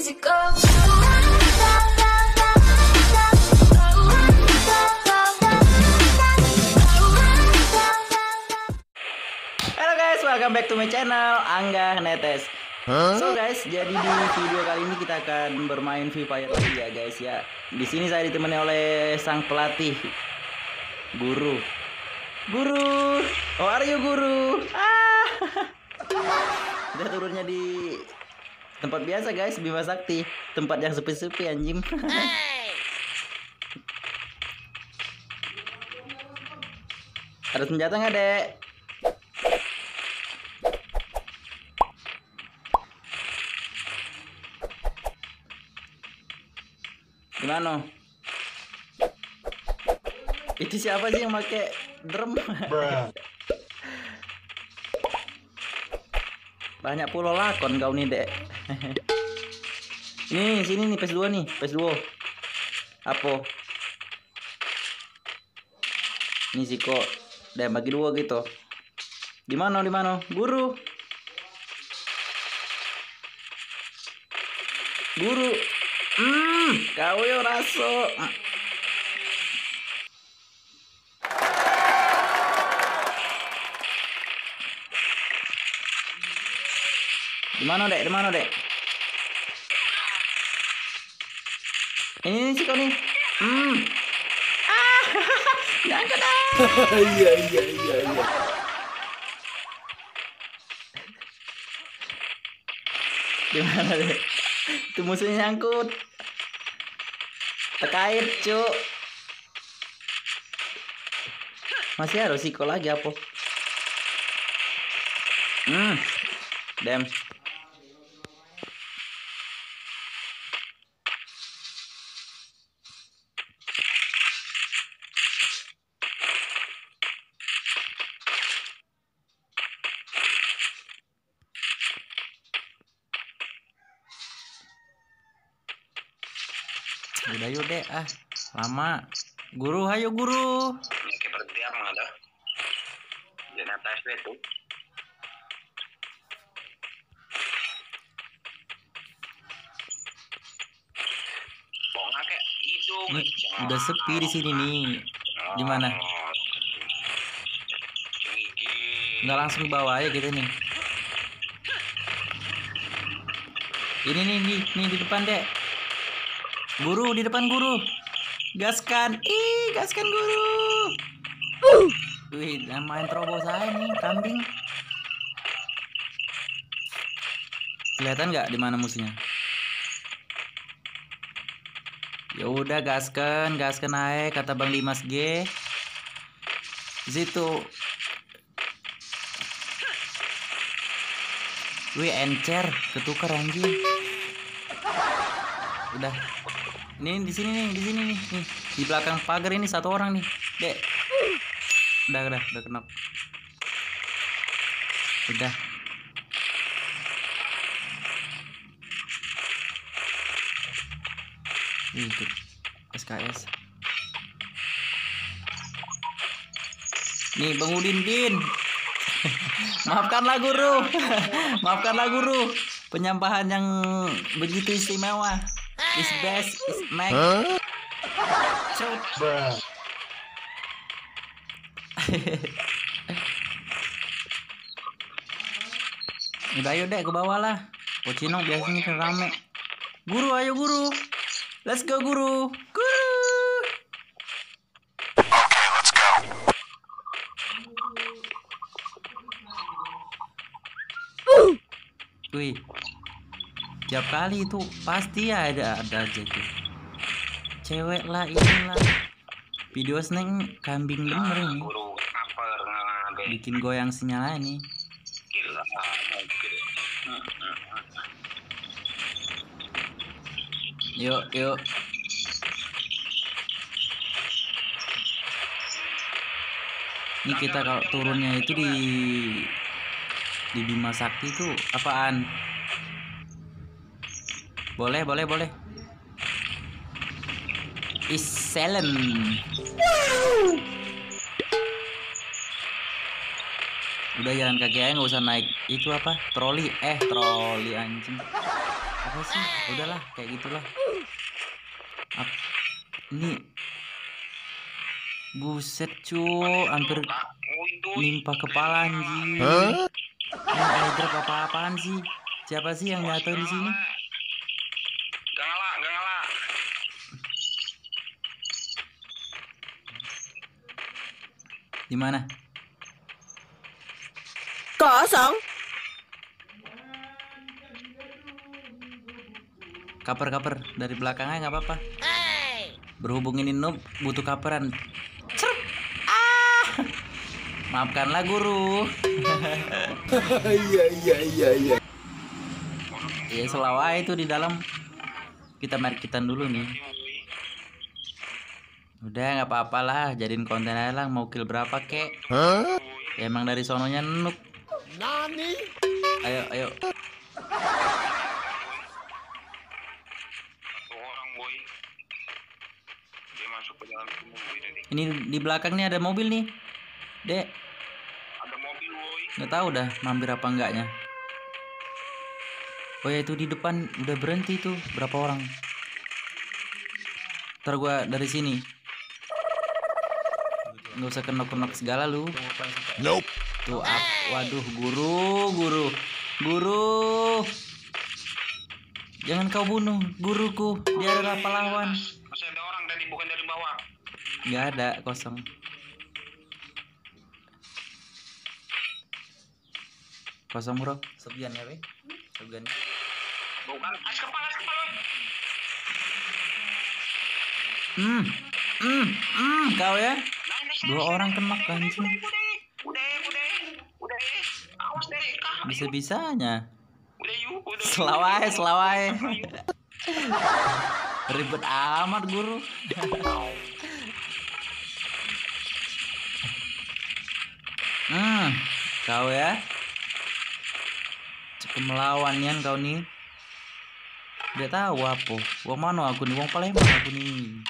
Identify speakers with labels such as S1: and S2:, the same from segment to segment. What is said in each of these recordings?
S1: easy go.
S2: Halo guys, welcome back to my channel Angga Netes. So guys, jadi di video kali ini kita akan bermain Free Fire lagi ya guys ya. Di sini saya ditemani oleh sang pelatih, Guru. Guru, oh are you Guru? Udah turunnya di tempat biasa guys, Bima Sakti, tempat yang sepi-sepi anjing. Ada senjata nggak dek? Gimana? Itu siapa sih yang pakai drum? Banyak pulau lakon kau nih dek. Nih sini nih PS2 nih, PS2. Apa? Ini sih kok, dan bagi dua gitu. Di mana Guru? Guru. Kau yo raso. Di mana dek? Ini sih kau nih. Jangan kena.
S3: Iya.
S2: Di mana dek? Itu musuhnya nyangkut. Terkait cuk. Masih ada siko lagi apa? Damn. Udah yuk dek, lama. Guru, hayo Guru.
S4: Ini berhenti apa ada? Jangan atas itu. Pokoknya kayak hidung.
S2: Nih, udah sepi di sini nih. Di mana? Nggak langsung bawa aja gitu nih. Ini nih di depan dek. Guru, di depan Guru. Gaskan. Gaskan Guru. Wih, main terobos saya nih, kambing. Kelihatan nggak di mana musuhnya? Ya udah gaskan naik kata Bang Dimas G. Di situ. Wih, encer, ketukar anjing. Udah. Ini di sini nih. Di belakang pagar ini satu orang nih, dek. Udah kena. Udah. Itu SKS. Nih Bang Udin. Maafkanlah Guru. Penyampaian yang begitu istimewa. Is best, is Mac. Udah ayo dek ke bawah lah. Pocino biasanya kan rame. Guru, ayo Guru. Let's go Guru. Wih. Tiap kali itu pasti ada aja tuh. Cewek lah inilah. Video snake kambing bener ini. Bikin goyang sinyal ini. Yuk. Ini kita kalau turunnya itu di Bima Sakti itu apaan? Boleh. Iselen. Udah jalan kaki aja, nggak usah naik itu apa? Troli anjing. Apa sih? Udahlah, kayak gitulah. Ini buset cu, hampir nimpa kepala anjing. Ini airdrop apa-apaan sih? Siapa sih yang jatuh di sini?
S4: Gak ngalah.
S2: Di mana?
S1: Kosong.
S2: Kaper dari belakangnya nggak apa-apa. Berhubung ini noob butuh kaperan. Cerp. Maafkanlah guru.
S1: Iya.
S2: Ya selawai itu di dalam. Kita markitan dulu nih. Udah nggak apa-apa lah, jadiin konten aja lah. Mau kill berapa kek? Ya, emang dari sononya noob.
S1: Nani?
S2: Ayo.
S4: Satu orang boy. Dia masuk ke dalam sumur boy tadi.
S2: Ini di belakang nih ada mobil nih, Dek.
S4: Ada mobil boy.
S2: Nggak tahu dah mampir apa enggaknya. Oh ya, itu di depan udah berhenti tuh. Berapa orang? Ntar gua dari sini. Nggak usah kenok-kenok segala lu.
S1: Nope.
S2: Tuh up. Waduh, guru. Jangan kau bunuh guruku. Dia adalah pahlawan.
S4: Masih ada orang tadi, bukan dari bawah.
S2: Nggak ada, kosong. Kosong bro. Sebian ya, Be? Sebian.
S4: Bukan, as kepala.
S2: Kau ya? Dua orang kena anjing.
S4: Udah. Awas deh, kah.
S2: Bisa-bisanya.
S4: Udah.
S2: Selawai. Ribet amat guru. Kau ya? Cukup melawan Yan kau nih. Dia tahu apa? Wong mana aku nih? Wong Palembang aku nih.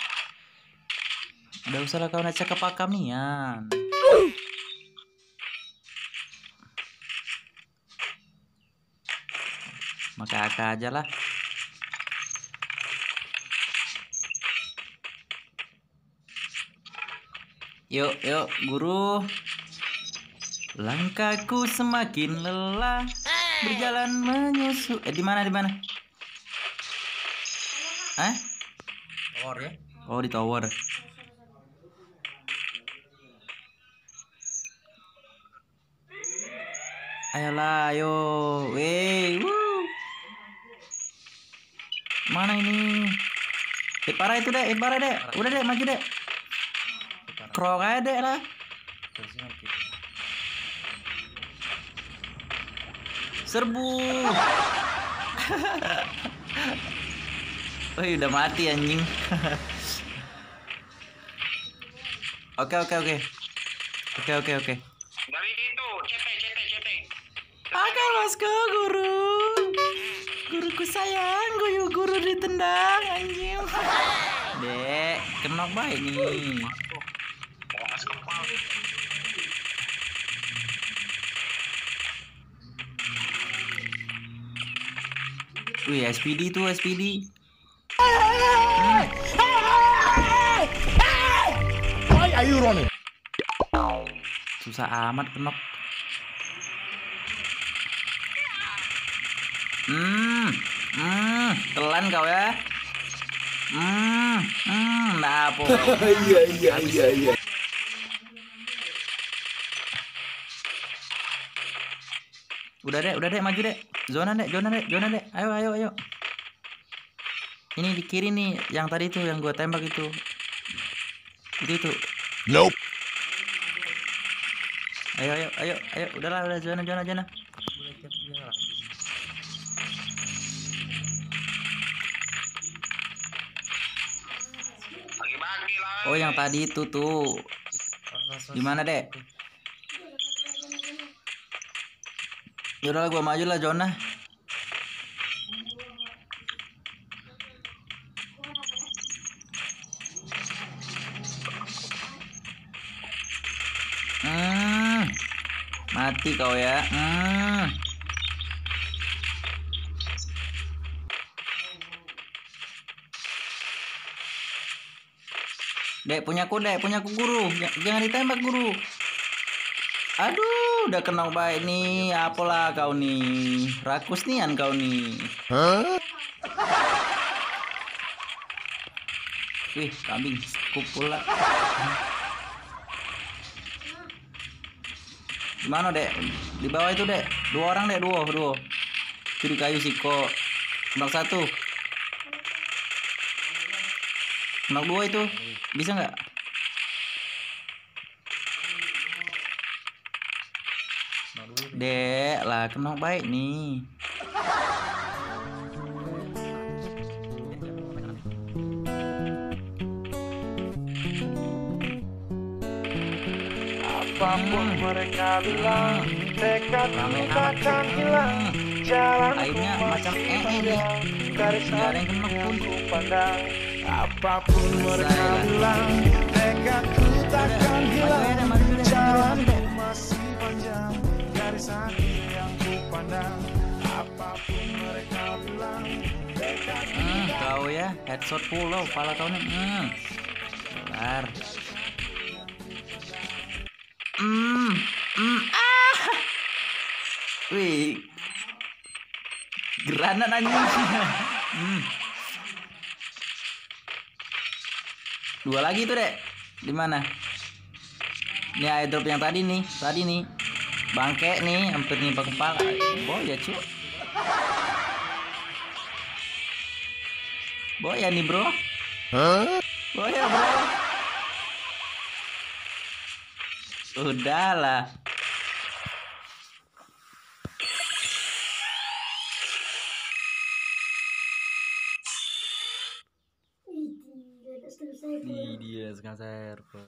S2: Udah usah lah kau nak cakap pakam nih Yan. Maka aja lah. Yuk, guru. Langkahku semakin lelah berjalan menyusul. Di mana? Tower ya? Oh, di tower. Ayolah, ayo. Woo. Mana ini? Parah itu deh, deh. Udah deh, maju deh. Krok aja deh lah. Serbu. Wih, udah mati anjing. Oke.
S4: Dari itu, CT.
S2: Oke, bosku, guru. Guruku sayang, guru ditendang anjing. Dek, kena baik nih.
S4: As kepala.
S2: Wih, SPD.
S1: Why are you running?
S2: Susah amat kenok. Telan kau ya. Nah, apa?
S1: Iya.
S2: Udah deh, maju deh. Zona deh. Ayo. Ini di kiri nih, yang tadi tuh yang gua tembak itu. Itu.
S1: Nope.
S2: Ayo. Udah zona.
S4: Bagi lah.
S2: Oh, yang tadi itu tuh. Gimana, Dek? Yaudah gua maju lah zona. Mati kau ya. Dek, punyaku guru. Jangan ditembak guru. Aduh, udah kena baik nih. Apalah kau nih? Rakus nian kau nih.
S1: Huh?
S2: Wih, kambing skup pula. Gimana, Dek? Di bawah itu, Dek. 2 orang, Dek. Duo. Curi kayu siko. Knock 1. Knock 2 itu. Bisa nggak? Dek, lah kena baik nih.
S3: Apapun mereka bilang, tekadku takkan hilang. Jalan
S2: Airnya macam nih.
S3: garis
S2: Nggak ada yang kena pun.
S3: ku pandang. Apapun mereka bilang, tekadku takkan hilang. Jalanku masih panjang, garis akhir yang ku pandang. Apapun mereka bilang, tekadku
S2: Kau ya, headshot pulau kepala kau nih. Bentar. Wih, granat anjing. 2 lagi tuh, Dek. Di mana? Ini airdrop yang tadi nih. Bangke nih, hampir nimpa kepala. Boya, cu. Boya nih, bro.
S1: Huh?
S2: Boya, bro. Udahlah. Ini dia sekarang server.